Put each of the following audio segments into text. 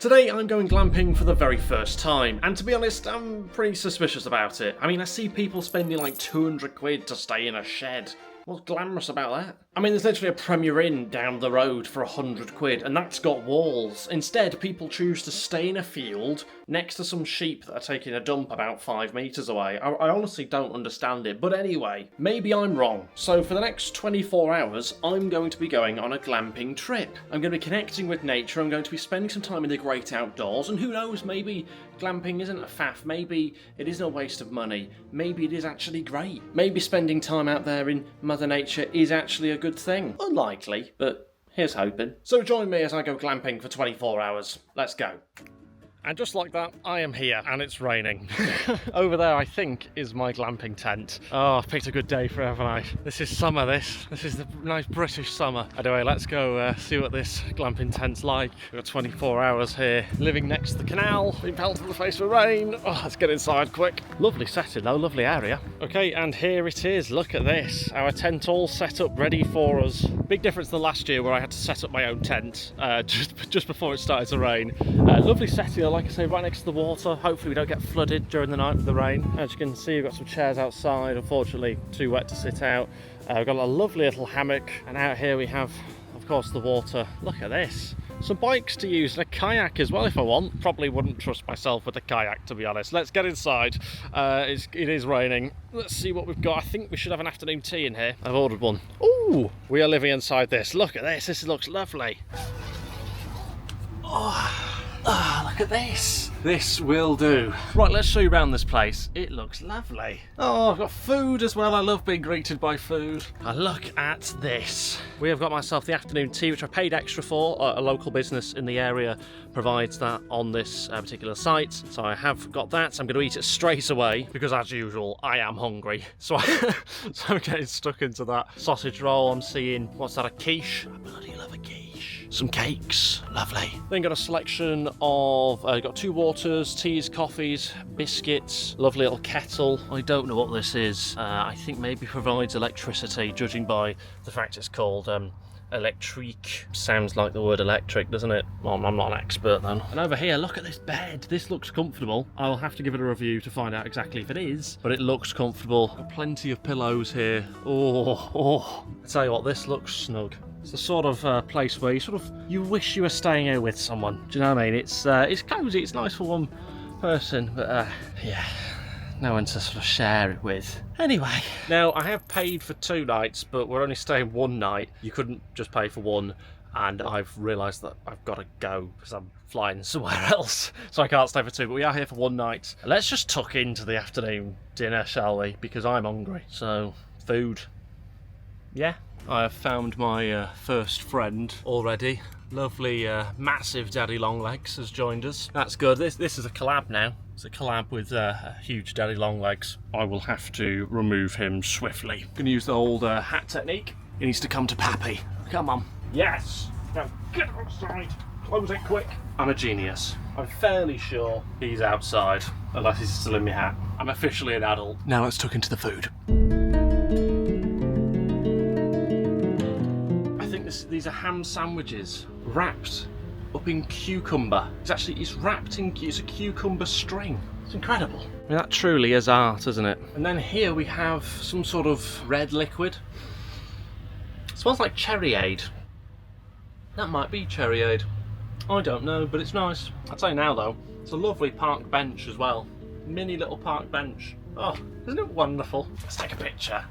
Today I'm going glamping for the very first time, and to be honest, I'm pretty suspicious about it. I mean, I see people spending like 200 quid to stay in a shed. What's glamorous about that? I mean, there's literally a Premier Inn down the road for 100 quid, and that's got walls. Instead, people choose to stay in a field next to some sheep that are taking a dump about 5 metres away. I honestly don't understand it, but anyway, maybe I'm wrong. So for the next 24 hours, I'm going to be going on a glamping trip. I'm going to be connecting with nature, I'm going to be spending some time in the great outdoors, and who knows, maybe glamping isn't a faff, maybe it isn't a waste of money, maybe it is actually great. Maybe spending time out there in Mother Nature is actually a good thing. Unlikely, but here's hoping. So join me as I go glamping for 24 hours. Let's go. And just like that, I am here, and it's raining. Over there, I think, is my glamping tent. Oh, I've picked a good day for it, haven't I? This is summer, this. This is the nice British summer. Anyway, let's go see what this glamping tent's like. We've got 24 hours here, living next to the canal, being pelted in the face with rain. Oh, let's get inside quick. Lovely setting though, lovely area. Okay, and here it is. Look at this. Our tent all set up, ready for us. Big difference than last year where I had to set up my own tent just before it started to rain. Lovely setting, like I say, right next to the water. Hopefully we don't get flooded during the night with the rain. As you can see, we've got some chairs outside, unfortunately too wet to sit out. We've got a lovely little hammock, and out here we have, of course, the water. Look at this. Some bikes to use and a kayak as well if I want. Probably wouldn't trust myself with a kayak, to be honest. Let's get inside. It is raining. Let's see what we've got. I think we should have an afternoon tea in here. I've ordered one. Ooh, we are living inside this. Look at this. This looks lovely. Oh, look at this. This will do. Right, let's show you around this place. It looks lovely. Oh, I've got food as well. I love being greeted by food. And look at this. We have got myself the afternoon tea, which I paid extra for. A local business in the area provides that on this particular site. So I have got that. I'm going to eat it straight away because, as usual, I am hungry. So, I'm getting stuck into that sausage roll. I'm seeing, what's that, a quiche? I bloody love a quiche. Some cakes, lovely. Then got a selection of, got 2 waters, teas, coffees, biscuits, lovely little kettle. I don't know what this is. I think maybe provides electricity, judging by the fact it's called electrique. Sounds like the word electric, doesn't it? Well, I'm not an expert then. And over here, look at this bed. This looks comfortable. I'll have to give it a review to find out exactly if it is, but it looks comfortable. Got plenty of pillows here. Oh, I tell you what, this looks snug. It's the sort of place where you wish you were staying here with someone. Do you know what I mean? It's cosy, it's nice for one person, but yeah, no one to sort of share it with. Anyway, now I have paid for 2 nights, but we're only staying 1 night. You couldn't just pay for 1, and I've realised that I've got to go because I'm flying somewhere else, so I can't stay for 2, but we are here for 1 night. Let's just tuck into the afternoon dinner, shall we? Because I'm hungry. So, food. Yeah. I have found my first friend already. Lovely, massive Daddy Longlegs has joined us. That's good. This is a collab now. It's a collab with huge Daddy Longlegs. I will have to remove him swiftly. I'm going to use the old hat technique. He needs to come to Pappy. Come on. Yes. Now get outside. Close it quick. I'm a genius. I'm fairly sure he's outside, unless he's still in my hat. I'm officially an adult. Now let's tuck into the food. These are ham sandwiches wrapped up in cucumber. It's wrapped in, it's a cucumber string. It's incredible. I mean, that truly is art, isn't it? And then here we have some sort of red liquid. It smells like cherryade. That might be cherryade. I don't know, but it's nice. I'll tell you now though, it's a lovely park bench as well. Mini little park bench. Oh, isn't it wonderful? Let's take a picture.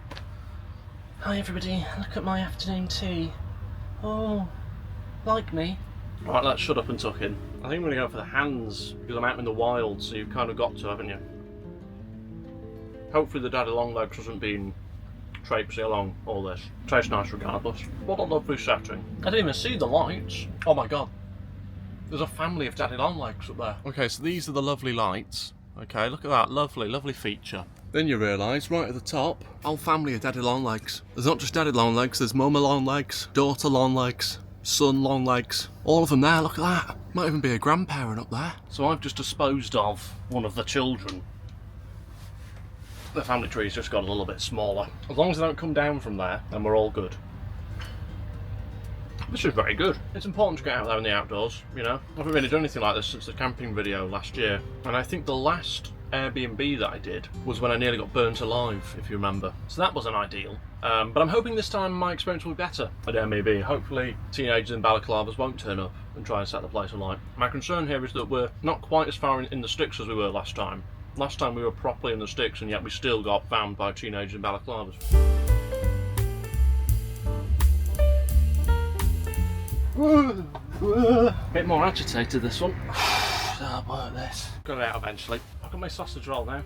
Hi everybody, look at my afternoon tea. Oh, like me. Right, let's shut up and tuck in. I think I'm going to go for the hands because I'm out in the wild, so you've kind of got to, haven't you? Hopefully the Daddy Longlegs hasn't been traipsing along all this. Tastes nice regardless. What a lovely setting. I didn't even see the lights. Oh my god. There's a family of Daddy Longlegs up there. Okay, so these are the lovely lights. Okay, look at that. Lovely, lovely feature. Then you realise, right at the top, whole family of Daddy Longlegs. There's not just Daddy Longlegs, there's Mama Longlegs, Daughter Longlegs, Son Longlegs. All of them there, look at that. Might even be a grandparent up there. So I've just disposed of one of the children. The family tree's just got a little bit smaller. As long as they don't come down from there, then we're all good. This is very good. It's important to get out there in the outdoors, you know. I haven't really done anything like this since the camping video last year. And I think the last Airbnb that I did was when I nearly got burnt alive, if you remember. So that wasn't ideal. But I'm hoping this time my experience will be better at Airbnb. Hopefully teenagers in balaclavas won't turn up and try and set the place alight. My concern here is that we're not quite as far in the sticks as we were last time. Last time we were properly in the sticks and yet we still got found by teenagers in balaclavas. Bit more agitated this one. Hard work this. Got it out eventually. I've got my sausage roll now.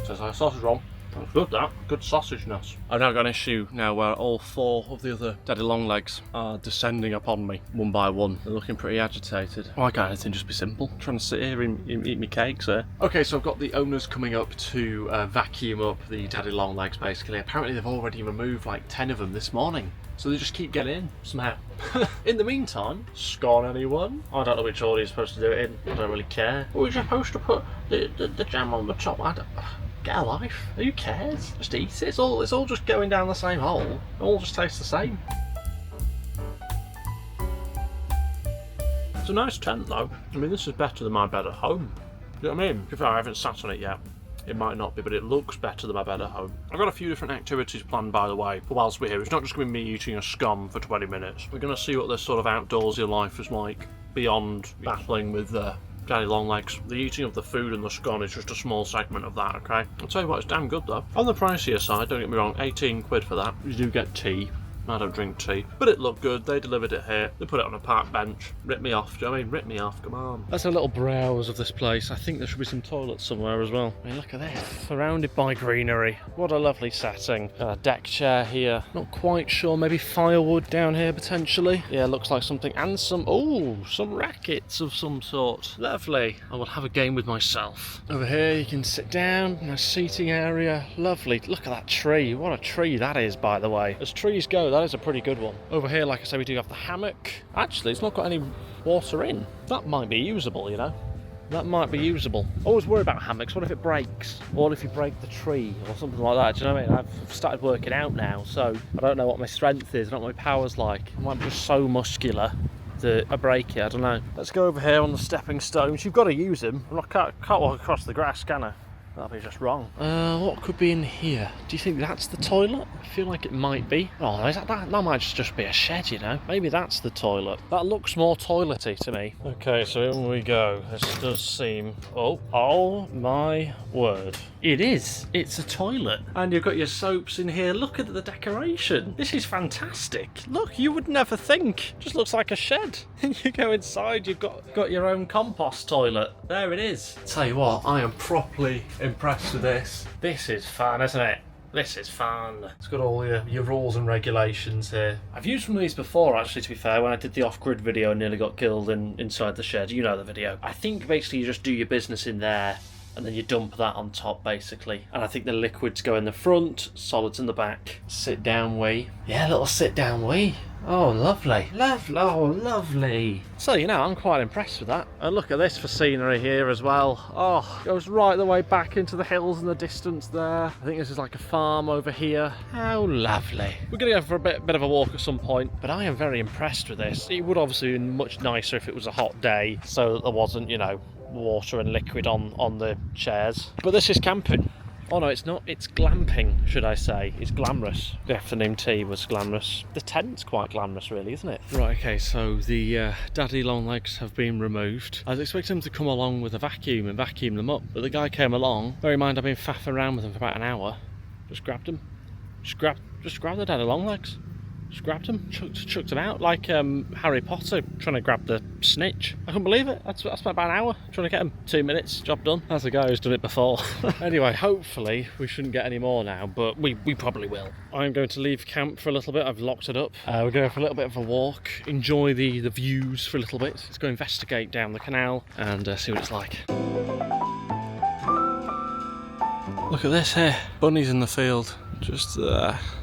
Says a sausage roll. That's good, that. Good sausageness. I've now got an issue now where all 4 of the other daddy long legs are descending upon me one by one. They're looking pretty agitated. Why can't anything just be simple? I'm trying to sit here and eat my cakes here. Okay, so I've got the owners coming up to vacuum up the daddy long legs basically. Apparently they've already removed like 10 of them this morning. So they just keep getting in somehow. In the meantime, scone anyone? I don't know which order you're supposed to do it in. I don't really care. Or are you supposed to put the jam on the top? I don't... Get a life. Who cares? Just eat it. It's all just going down the same hole. It all just tastes the same. It's a nice tent though. I mean, this is better than my bed at home. You know what I mean? If I haven't sat on it yet. It might not be, but it looks better than my bed at home. I've got a few different activities planned, by the way, for whilst we're here. It's not just going to be me eating a scone for 20 minutes. We're going to see what this sort of outdoorsy life is like beyond battling with daddy long legs. The eating of the food and the scone is just a small segment of that, okay? I'll tell you what, it's damn good though. On the pricier side, don't get me wrong, 18 quid for that. You do get tea. I don't drink tea, but it looked good. They delivered it here. They put it on a park bench. Rip me off, do you know what I mean? Rip me off, come on. Let's have a little browse of this place. I think there should be some toilets somewhere as well. I mean, look at this. Surrounded by greenery. What a lovely setting. Got a deck chair here. Not quite sure, maybe firewood down here potentially. Yeah, looks like something. And some rackets of some sort. Lovely. I will have a game with myself. Over here you can sit down. Nice seating area. Lovely. Look at that tree. What a tree that is, by the way. As trees go, that is a pretty good one. Over here, like I say, we do have the hammock. Actually, it's not got any water in. That might be usable, you know. That might be usable. Always worry about hammocks. What if it breaks? Or if you break the tree or something like that? Do you know what I mean? I've started working out now, so I don't know what my strength is, I don't know what my power's like. I might be just so muscular that I break it, I don't know. Let's go over here on the stepping stones. You've got to use them. I can't walk across the grass, can I? That'll be just wrong. What could be in here? Do you think that's the toilet? I feel like it might be. Oh, that might just be a shed, you know? Maybe that's the toilet. That looks more toilety to me. Okay, so in we go. This does seem... Oh my word. It is. It's a toilet. And you've got your soaps in here. Look at the decoration. This is fantastic. Look, you would never think. Just looks like a shed. You go inside, you've got your own compost toilet. There it is. Tell you what, I am properly impressed with this. This is fun, isn't it? This is fun. It's got all your rules and regulations here. I've used one of these before, actually, to be fair, when I did the off-grid video and nearly got killed inside the shed. You know the video. I think basically you just do your business in there and then you dump that on top, basically. And I think the liquids go in the front, solids in the back. Sit down wee. Yeah, little sit down wee. Oh, lovely. Lovely. So, you know, I'm quite impressed with that. And look at this for scenery here as well. Oh, goes right the way back into the hills in the distance there. I think this is like a farm over here. How lovely. We're going to go for a bit of a walk at some point, but I am very impressed with this. It would obviously be much nicer if it was a hot day, so that there wasn't, you know, water and liquid on the chairs. But this is camping. Oh no, it's not. It's glamping, should I say. It's glamorous. The afternoon tea was glamorous. The tent's quite glamorous, really, isn't it? Right, okay, so the daddy long legs have been removed. I was expecting them to come along with a vacuum and vacuum them up, but the guy came along. Bear in mind, I've been faffing around with them for about an hour. Just grabbed them. Just grabbed the daddy long legs. Just grabbed them, chucked them out like Harry Potter trying to grab the snitch. I couldn't believe it. That's about an hour trying to get him. 2 minutes, job done. That's the guy who's done it before. Anyway, hopefully we shouldn't get any more now, but we probably will. I'm going to leave camp for a little bit. I've locked it up. We're going for a little bit of a walk, enjoy the views for a little bit. Let's go investigate down the canal and see what it's like. Look at this here. Bunnies in the field. Just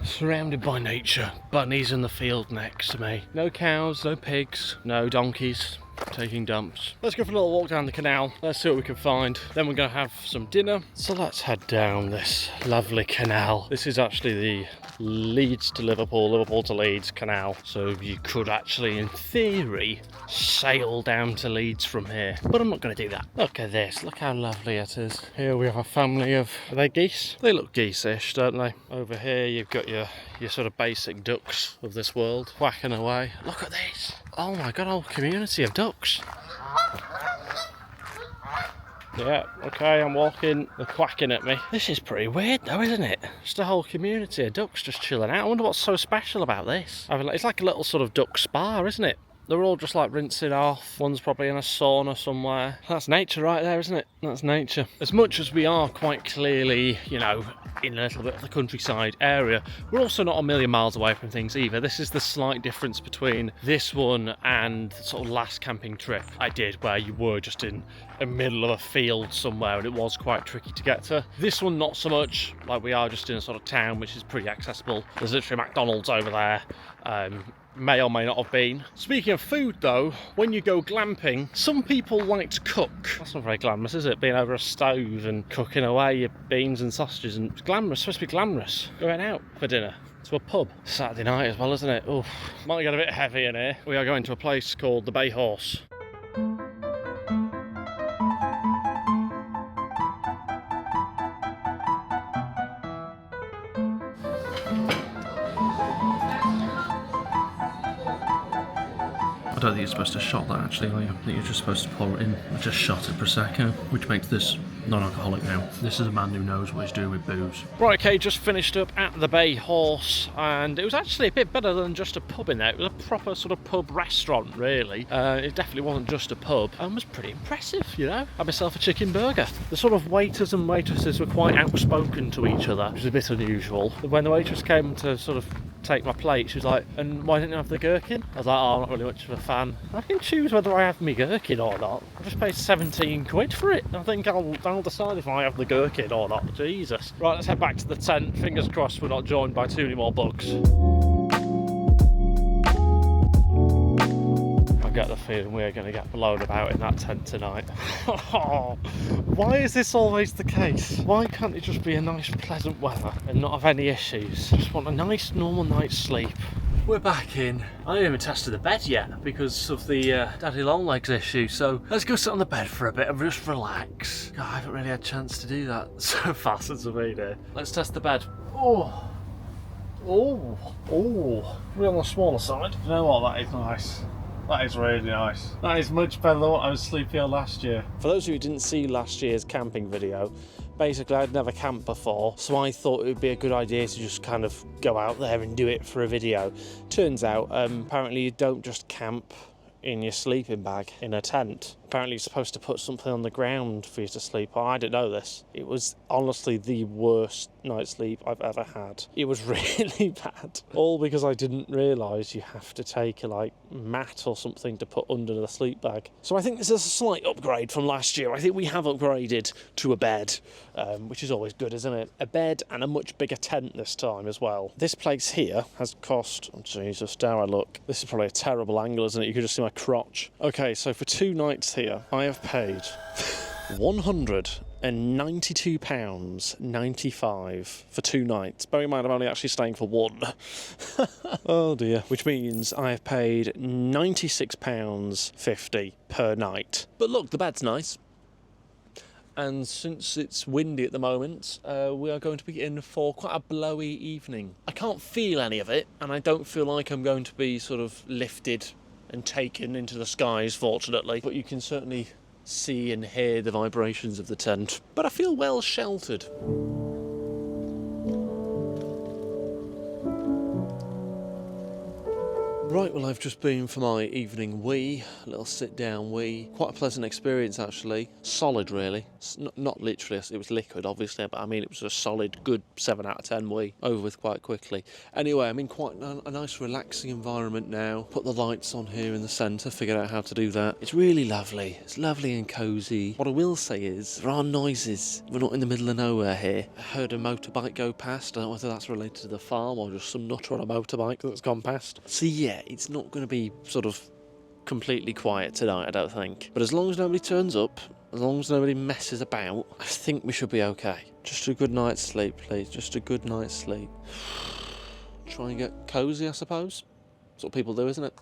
surrounded by nature. Bunnies in the field next to me. No cows, no pigs, no donkeys. taking dumps. Let's go for a little walk down the canal. Let's see what we can find. Then we're going to have some dinner. So let's head down this lovely canal. This is actually the Leeds to Liverpool, Liverpool to Leeds canal. So you could actually, in theory, sail down to Leeds from here. But I'm not going to do that. Look at this. Look how lovely it is. Here we have a family of, are they geese? They look geese-ish, don't they? Over here you've got your sort of basic ducks of this world, whacking away. Look at this. Oh my god, a whole community of ducks. Yeah, okay, I'm walking. They're quacking at me. This is pretty weird though, isn't it? Just a whole community of ducks just chilling out. I wonder what's so special about this. It's like a little sort of duck spa, isn't it? They're all just like rinsing off. One's probably in a sauna somewhere. That's nature right there, isn't it? That's nature. As much as we are quite clearly, you know, in a little bit of the countryside area, we're also not a million miles away from things either. This is the slight difference between this one and the sort of last camping trip I did, where you were just in the middle of a field somewhere and it was quite tricky to get to. This one, not so much. Like, we are just in a sort of town which is pretty accessible. There's literally a McDonald's over there. May or may not have been. Speaking of food though, when you go glamping, some people like to cook. That's not very glamorous, is it? Being over a stove and cooking away your beans and sausages, and it's glamorous, supposed to be glamorous. Going out for dinner to a pub. Saturday night as well, isn't it? Oof. Might get a bit heavy in here. We are going to a place called the Bay Horse. I don't think you're supposed to shot that actually, are you? I think you're just supposed to pour it in. I just shot a Prosecco, which makes this non-alcoholic now. This is a man who knows what he's doing with booze. Right, okay, just finished up at the Bay Horse, and it was actually a bit better than just a pub in there. It was a proper sort of pub restaurant, really. It definitely wasn't just a pub, and was pretty impressive, you know. Had myself a chicken burger. The sort of waiters and waitresses were quite outspoken to each other, which was a bit unusual. When the waitress came to sort of take my plate, she was like, "And why didn't you have the gherkin?" I was like, "Oh, I'm not really much of a fan. I can choose whether I have my gherkin or not. I just paid 17 quid for it. I think I'll decide if I have the gherkin or not." Jesus. Right, let's head back to the tent. Fingers crossed we're not joined by too many more bugs. I get the feeling we're going to get blown about in that tent tonight. Why is this always the case? Why can't it just be a nice pleasant weather and not have any issues? I just want a nice normal night's sleep. We're back in. I haven't even tested the bed yet because of the daddy long legs issue, so let's go sit on the bed for a bit and just relax. God, I haven't really had a chance to do that so far since I've been here. Let's test the bed. Oh, we're on the smaller side. You know what, that is nice. That is really nice. That is much better than what I was sleeping on last year. For those of you who didn't see last year's camping video, basically I'd never camped before, so I thought it would be a good idea to just kind of go out there and do it for a video. Turns out, apparently you don't just camp in your sleeping bag in a tent. Apparently you're supposed to put something on the ground for you to sleep on. I didn't know this. It was honestly the worst night's sleep I've ever had. It was really bad. All because I didn't realise you have to take a like mat or something to put under the sleep bag. So I think this is a slight upgrade from last year. I think we have upgraded to a bed, which is always good, isn't it? A bed and a much bigger tent this time as well. This place here has cost, oh Jesus, dare I look. This is probably a terrible angle, isn't it? You can just see my crotch. Okay, so for 2 nights here, I have paid £192.95 for 2 nights. Bear in mind, I'm only actually staying for 1. Oh dear. Which means I have paid £96.50 per night. But look, the bed's nice. And since it's windy at the moment, we are going to be in for quite a blowy evening. I can't feel any of it, and I don't feel like I'm going to be sort of lifted and taken into the skies, fortunately. But you can certainly see and hear the vibrations of the tent. But I feel well sheltered. Right, well, I've just been for my evening wee, a little sit-down wee. Quite a pleasant experience, actually. Solid, really. Not literally, it was liquid, obviously, but I mean, it was a solid, good 7 out of 10 wee. Over with quite quickly. Anyway, I'm in quite a nice, relaxing environment now. Put the lights on here in the centre, figured out how to do that. It's really lovely. It's lovely and cosy. What I will say is, there are noises. We're not in the middle of nowhere here. I heard a motorbike go past. I don't know whether that's related to the farm or just some nutter on a motorbike that's gone past. So yeah, it's not going to be sort of completely quiet tonight, I don't think. But as long as nobody turns up, as long as nobody messes about, I think we should be okay. Just a good night's sleep, please. Just a good night's sleep. Try and get cosy, I suppose. That's what people do, isn't it?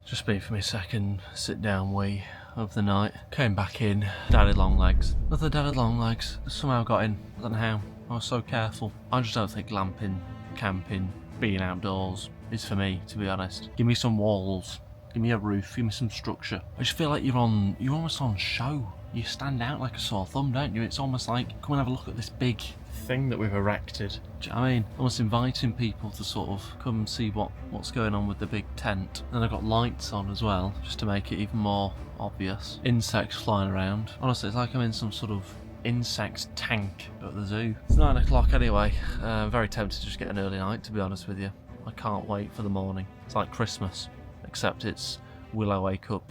Just been for my second sit-down wee of the night. Came back in, daddy long legs. Another daddy long legs. Somehow got in. I don't know how. I was so careful. I just don't think glamping, camping, being outdoors is for me, to be honest. Give me some walls. Give me a roof. Give me some structure. I just feel like you're almost on show. You stand out like a sore thumb, don't you? It's almost like, come and have a look at this big thing that we've erected. Do you know what I mean? Almost inviting people to sort of come and see what's going on with the big tent. And I've got lights on as well, just to make it even more obvious. Insects flying around. Honestly, it's like I'm in some sort of insect tank at the zoo. It's 9 o'clock anyway. I'm very tempted to just get an early night, to be honest with you. I can't wait for the morning. It's like Christmas, except it's will I wake up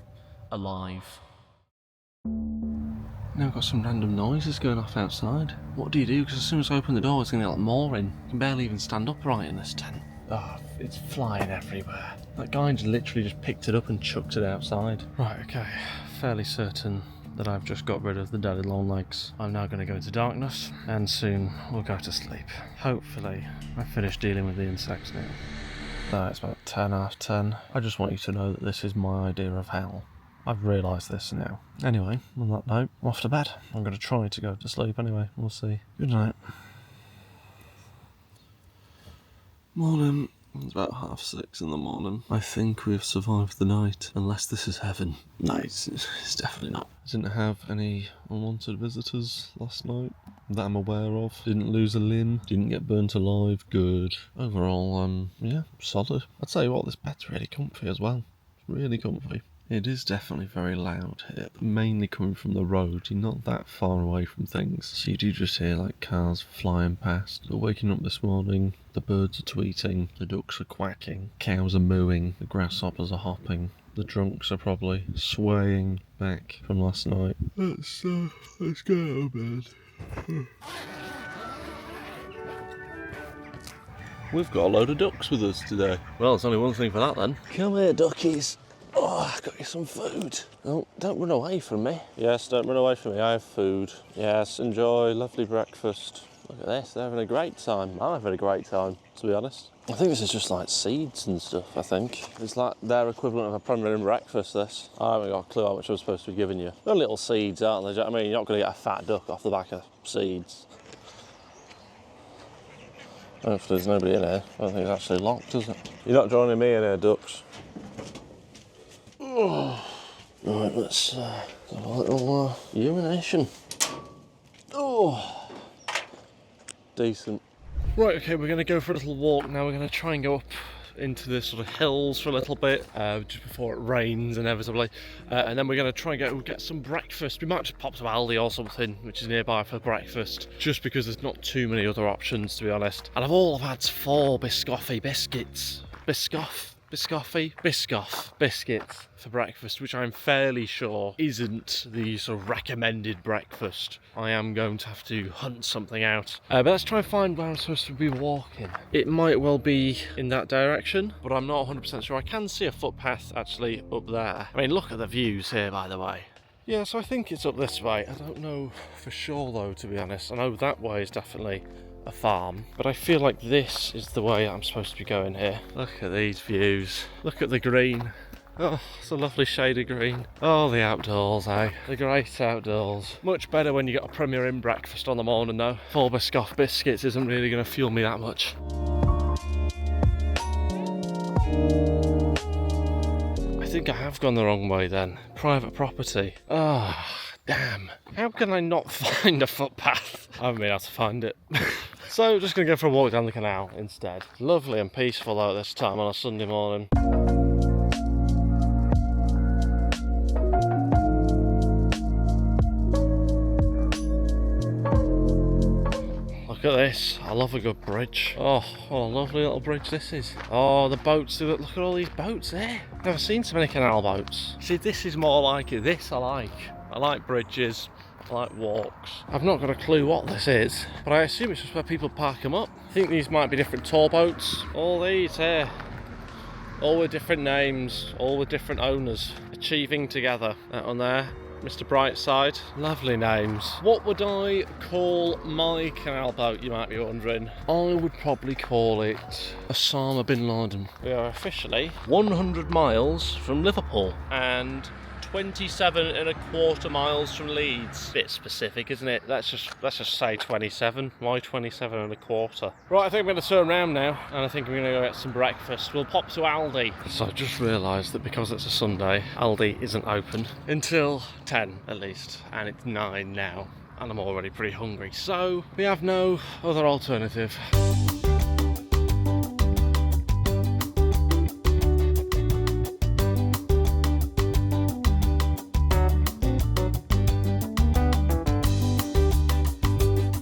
alive. Now I've got some random noises going off outside. What do you do? Because as soon as I open the door, it's going to get like more in. You can barely even stand upright in this tent. Oh, it's flying everywhere. That guy literally just picked it up and chucked it outside. Right, okay. Fairly certain that I've just got rid of the daddy long legs. I'm now going to go into darkness, and soon we'll go to sleep. Hopefully, I've finished dealing with the insects now. No, it's about 10 after 10. I just want you to know that this is my idea of hell. I've realised this now. Anyway, on that note, I'm off to bed. I'm going to try to go to sleep anyway. We'll see. Good night. Morning. It's about 6:30 in the morning. I think we've survived the night. Unless this is heaven. No, it's definitely not. I didn't have any unwanted visitors last night that I'm aware of. Didn't lose a limb. Didn't get burnt alive. Good. Overall, yeah, solid. I'd tell you what, this bed's really comfy as well. It's really comfy. It is definitely very loud here, mainly coming from the road. You're not that far away from things, so you do just hear like cars flying past. But waking up this morning, the birds are tweeting, the ducks are quacking, cows are mooing, the grasshoppers are hopping, the drunks are probably swaying back from last night. Let's get out of bed. We've got a load of ducks with us today. Well, there's only one thing for that then. Come here, duckies. Oh, I got you some food. Oh, don't run away from me. Yes, don't run away from me. I have food. Yes, enjoy. Lovely breakfast. Look at this. They're having a great time. I'm having a great time, to be honest. I think this is just like seeds and stuff, I think. It's like their equivalent of a Premier breakfast, this. I haven't got a clue how much I'm supposed to be giving you. They're little seeds, aren't they? I mean, you're not going to get a fat duck off the back of seeds. Hopefully there's nobody in here. I don't think it's actually locked, is it? You're not joining me in here, ducks. Oh. Right, let's have a little urination. Oh, decent. Right, okay, we're going to go for a little walk now. We're going to try and go up into the sort of hills for a little bit, just before it rains inevitably. And then we're going to try and get some breakfast. We might just pop to Aldi or something, which is nearby for breakfast, just because there's not too many other options, to be honest. And I've had 4 Biscoff biscuits. Biscoff biscuits for breakfast, which I'm fairly sure isn't the sort of recommended breakfast. I am going to have to hunt something out. But let's try and find where I'm supposed to be walking. It might well be in that direction, but I'm not 100% sure. I can see a footpath actually up there. I mean, look at the views here, by the way. Yeah, so I think it's up this way. I don't know for sure though, to be honest. I know that way is definitely a farm, but I feel like this is the way I'm supposed to be going here. Look at these views. Look at the green. Oh, it's a lovely shade of green. Oh, the outdoors, eh? The great outdoors. Much better when you got a Premier Inn breakfast on the morning though. 4 Biscoff biscuits isn't really going to fuel me that much. I think I have gone the wrong way then. Private property. Oh, damn. How can I not find a footpath? I haven't been able to find it. So, just going to go for a walk down the canal instead. Lovely and peaceful though at this time on a Sunday morning. Look at this. I love a good bridge. Oh, what a lovely little bridge this is. Oh, the boats. Look at all these boats there. Never seen so many canal boats. See, this is more like it. This I like. I like bridges. I like walks. I've not got a clue what this is, but I assume it's just where people park them up. I think these might be different tour boats. All these here. All with different names, all with different owners, achieving together. That one there, Mr. Brightside. Lovely names. What would I call my canal boat, you might be wondering? I would probably call it Osama bin Laden. We are officially 100 miles from Liverpool and 27.25 miles from Leeds. Bit specific, isn't it? Let's just say 27. Why 27.25? Right, I think I'm going to turn around now, and I think I'm going to go get some breakfast. We'll pop to Aldi. So I just realised that because it's a Sunday, Aldi isn't open until 10 at least, and it's 9 now, and I'm already pretty hungry. So we have no other alternative.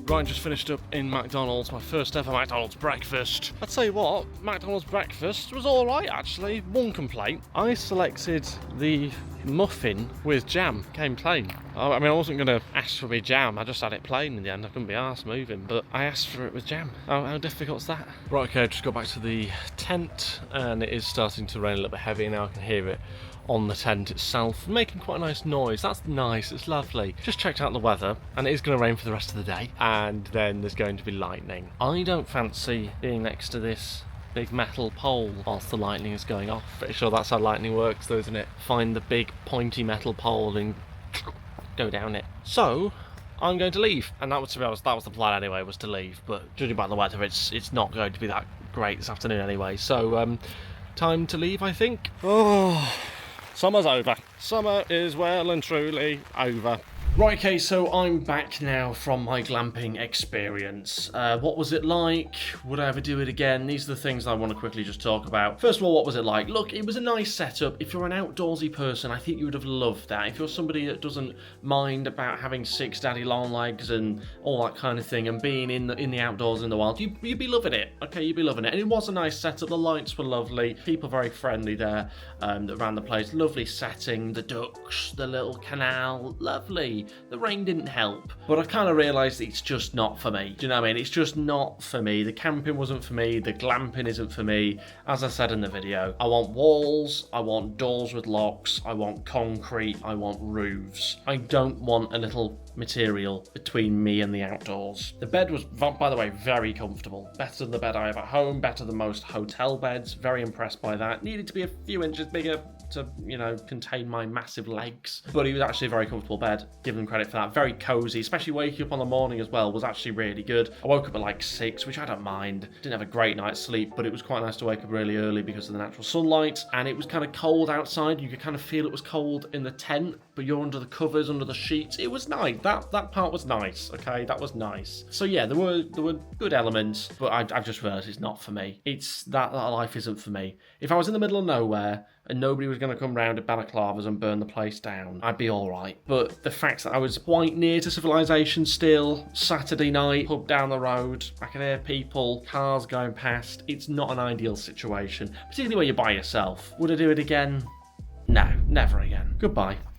Right, just finished up in McDonald's, my first ever McDonald's breakfast. I'd tell you what, McDonald's breakfast was alright actually, one complaint. I selected the muffin with jam, came plain. I mean, I wasn't going to ask for me jam, I just had it plain in the end, I couldn't be arsed moving, but I asked for it with jam. How difficult's that? Right, okay, just got back to the tent, and it is starting to rain a little bit heavy now, I can hear it on the tent itself, making quite a nice noise. That's nice, it's lovely. Just checked out the weather, and it is going to rain for the rest of the day, and then there's going to be lightning. I don't fancy being next to this big metal pole whilst the lightning is going off. Pretty sure that's how lightning works though, isn't it? Find the big pointy metal pole and go down it. So I'm going to leave, and that was, to be honest, that was the plan anyway, was to leave, but judging by the weather it's not going to be that great this afternoon anyway, so time to leave, I think. Oh, summer's over. Summer is well and truly over. Right, okay, so I'm back now from my glamping experience. What was it like? Would I ever do it again? These are the things I want to quickly just talk about. First of all, what was it like? Look, it was a nice setup. If you're an outdoorsy person, I think you would have loved that. If you're somebody that doesn't mind about having 6 daddy long legs and all that kind of thing and being in the outdoors in the wild, you'd be loving it. Okay, you'd be loving it. And it was a nice setup. The lights were lovely. People very friendly there that ran the place. Lovely setting. The ducks, the little canal, lovely. The rain didn't help, but I kind of realised it's just not for me. Do you know what I mean? It's just not for me. The camping wasn't for me. The glamping isn't for me. As I said in the video, I want walls, I want doors with locks, I want concrete, I want roofs. I don't want a little material between me and the outdoors. The bed was, by the way, very comfortable. Better than the bed I have at home, better than most hotel beds. Very impressed by that. Needed to be a few inches bigger to, you know, contain my massive legs. But it was actually a very comfortable bed. Give them credit for that. Very cozy, especially waking up on the morning as well was actually really good. I woke up at like 6, which I don't mind. Didn't have a great night's sleep, but it was quite nice to wake up really early because of the natural sunlight. And it was kind of cold outside. You could kind of feel it was cold in the tent, but you're under the covers, under the sheets. It was nice. That part was nice, okay? That was nice. So yeah, there were good elements, but I've just realised it's not for me. It's that life isn't for me. If I was in the middle of nowhere and nobody was going to come round at balaclavas and burn the place down, I'd be alright. But the fact that I was quite near to civilization still, Saturday night, pub down the road, I could hear people, cars going past, it's not an ideal situation, particularly when you're by yourself. Would I do it again? No, never again. Goodbye.